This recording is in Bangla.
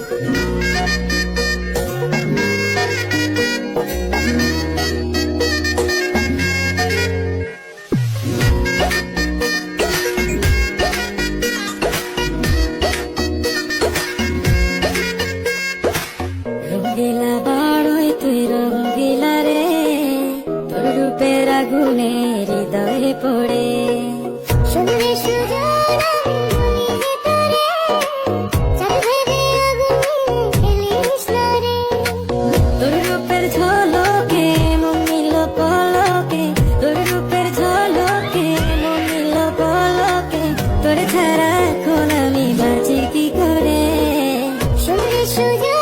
রঙ্গিলা বাড়ই তুই রঙ্গিলা রে, তোর রূপের আগুনে হৃদয়ে পড়ে। শুনলে সুজন আমি বলি যে তোরে, চাঁদ ভেবে আগুনে খেলিস না রে। তোর রূপের ঝলকে মন নিল পলকে, তোর রূপের ঝলকে মন নিল পলকে, তোর ছাড়া এখন আমি বাঁচি কি করে। শুনলে সুজন